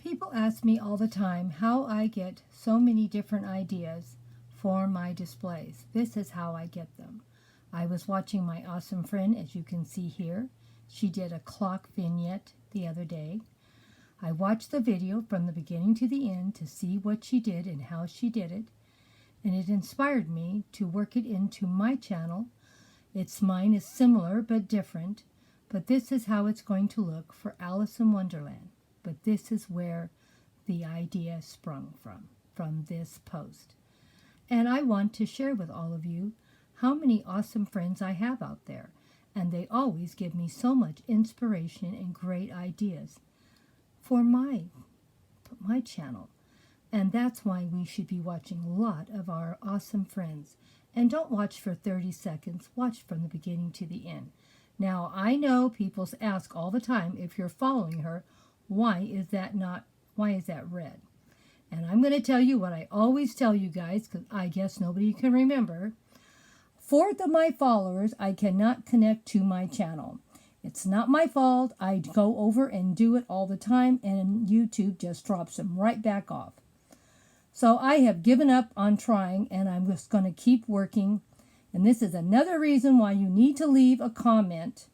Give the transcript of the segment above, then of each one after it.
People ask me all the time how I get so many different ideas for my displays. This is how I get them. I was watching my awesome friend, as you can see here. She did a clock vignette the other day. I watched the video from the beginning to the end to see what she did and how she did it, and it inspired me to work it into my channel. Mine is similar but different, but this is how it's going to look for Alice in Wonderland. But this is where the idea sprung from this post. And I want to share with all of you how many awesome friends I have out there, and they always give me so much inspiration and great ideas for my channel. And that's why we should be watching a lot of our awesome friends. And don't watch for 30 seconds, watch from the beginning to the end. Now, I know people ask all the time, if you're following her, why is that red? And I'm going to tell you what I always tell you guys, because I guess nobody can remember. 1/4 of my followers I cannot connect to my channel. It's not my fault. I go over and do it all the time, and YouTube just drops them right back off. So I have given up on trying, and I'm just going to keep working. And this is another reason why you need to leave a comment,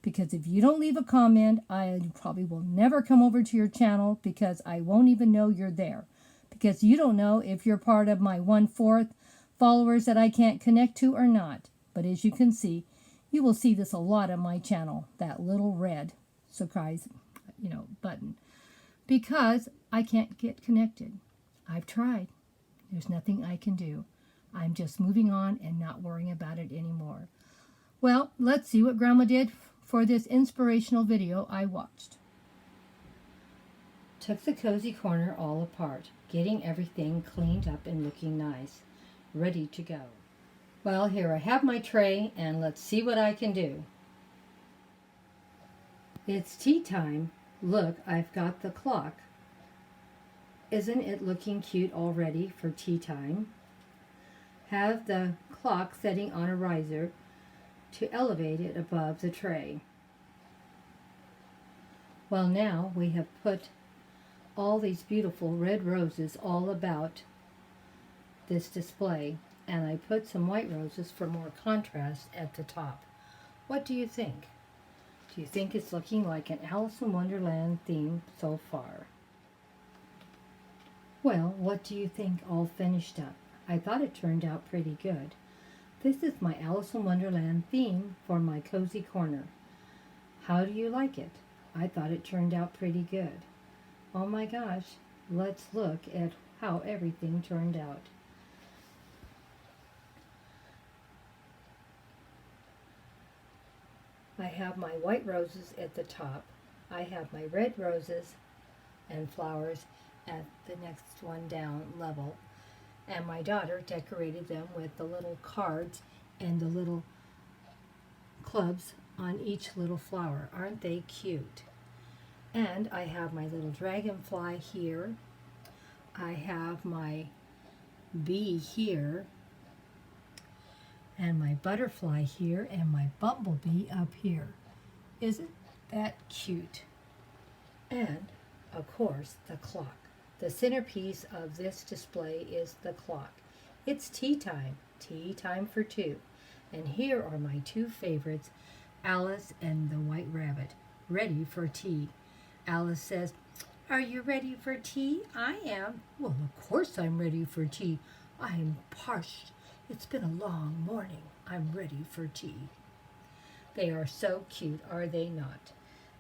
because if you don't leave a comment, I probably will never come over to your channel, because I won't even know you're there, because you don't know if you're part of my 1/4 followers that I can't connect to or not. But as you can see, you will see this a lot on my channel, that little red surprise, button, because I can't get connected. I've tried. There's nothing I can do. I'm just moving on and not worrying about it anymore. Well, let's see what Grandma did for this inspirational video I watched. Took the cozy corner all apart, getting everything cleaned up and looking nice, ready to go. Well, here I have my tray, and let's see what I can do. It's tea time. Look, I've got the clock. Isn't it looking cute already for tea time? Have the clock setting on a riser to elevate it above the tray. Well, now we have put all these beautiful red roses all about this display, and I put some white roses for more contrast at the top. What do you think? Do you think it's looking like an Alice in Wonderland theme so far? Well, what do you think all finished up? I thought it turned out pretty good. This is my Alice in Wonderland theme for my cozy corner. How do you like it? I thought it turned out pretty good. Oh my gosh, let's look at how everything turned out. I have my white roses at the top. I have my red roses and flowers at the next one down level. And my daughter decorated them with the little cards and the little clubs on each little flower. Aren't they cute? And I have my little dragonfly here. I have my bee here, and my butterfly here, and my bumblebee up here. Isn't that cute? And, of course, the clock. The centerpiece of this display is the clock. It's tea time for 2. And here are my 2 favorites, Alice and the White Rabbit, ready for tea. Alice says, "Are you ready for tea?" "I am." "Well, of course I'm ready for tea. I'm parched. It's been a long morning. I'm ready for tea." They are so cute, are they not?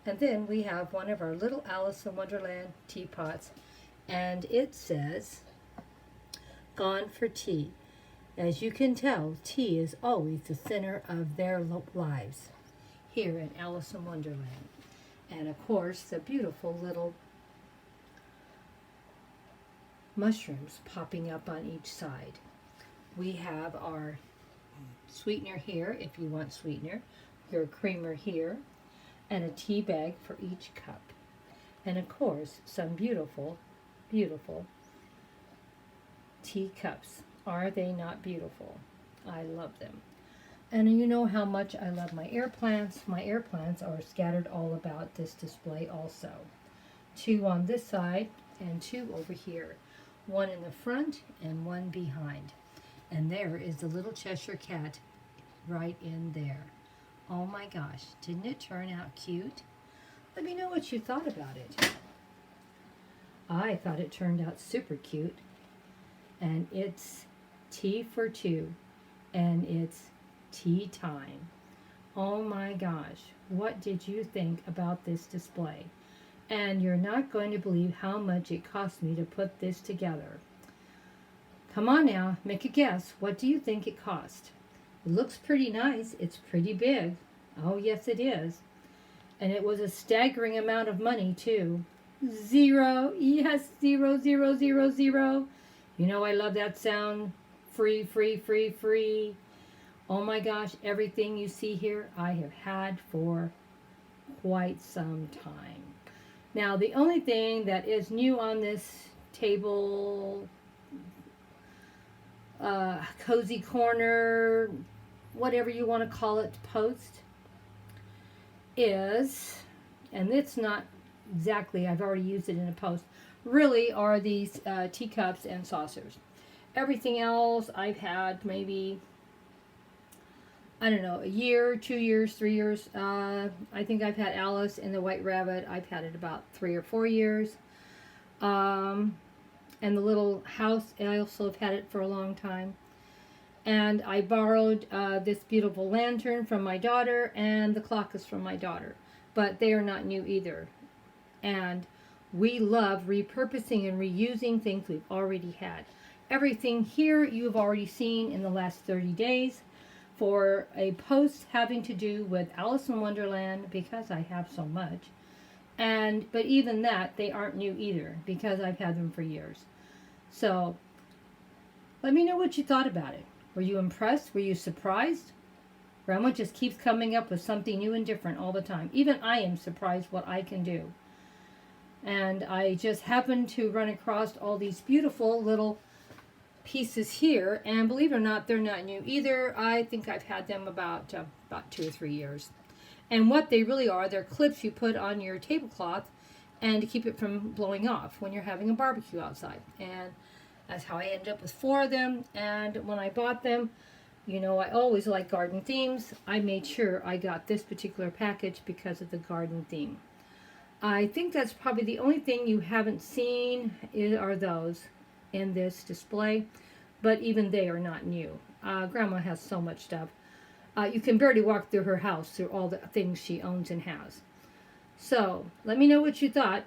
And then we have one of our little Alice in Wonderland teapots, and it says, "Gone for tea." As you can tell, tea is always the center of their lives here in Alice in Wonderland. And of course, the beautiful little mushrooms popping up on each side. We have our sweetener here, if you want sweetener, your creamer here, and a tea bag for each cup. And of course, some beautiful, beautiful teacups. Are they not beautiful? I love them. And you know how much I love my air plants. My air plants are scattered all about this display also. 2 on this side and 2 over here. 1 in the front and 1 behind. And there is the little Cheshire Cat right in there. Oh my gosh, didn't it turn out cute? Let me know what you thought about it. I thought it turned out super cute. And it's tea for 2. And it's tea time. Oh my gosh, what did you think about this display? And you're not going to believe how much it cost me to put this together. Come on now, make a guess. What do you think it cost? It looks pretty nice. It's pretty big. Oh, yes, it is. And it was a staggering amount of money, too. 0. Yes, 0, 0, 0, 0. You know I love that sound. Free, free, free, free. Oh my gosh, everything you see here, I have had for quite some time. Now, the only thing that is new on this table, cozy corner, whatever you want to call it, post, is, and it's not exactly, I've already used it in a post, really are these teacups and saucers. Everything else I've had maybe, I don't know, a year, 2 years, 3 years. I think I've had Alice and the White Rabbit. I've had it about 3 or 4 years. And the little house, I also have had it for a long time. And I borrowed this beautiful lantern from my daughter, and the clock is from my daughter. But they are not new either. And we love repurposing and reusing things we've already had. Everything here you've already seen in the last 30 days. For a post having to do with Alice in Wonderland, because I have so much. But even that, they aren't new either, because I've had them for years. So, let me know what you thought about it. Were you impressed? Were you surprised? Grandma just keeps coming up with something new and different all the time. Even I am surprised what I can do. And I just happened to run across all these beautiful little pieces here, and believe it or not, they're not new either. I think I've had them about 2 or 3 years. And what they really are, they're clips you put on your tablecloth and to keep it from blowing off when you're having a barbecue outside. And that's how I ended up with 4 of them. And when I bought them, you know, I always like garden themes. I made sure I got this particular package because of the garden theme. I think that's probably the only thing you haven't seen are those in this display, but even they are not new. Grandma has so much stuff. You can barely walk through her house through all the things she owns and has. So let me know what you thought,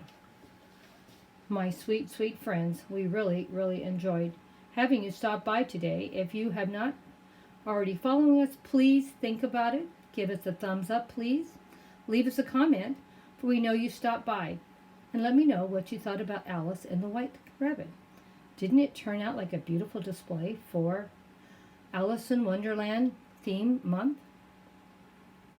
my sweet, sweet friends. We really, really enjoyed having you stop by today. If you have not already following us, please think about it. Give us a thumbs up, please. Leave us a comment, for we know you stopped by. And let me know what you thought about Alice and the White Rabbit. Didn't it turn out like a beautiful display for Alice in Wonderland theme month?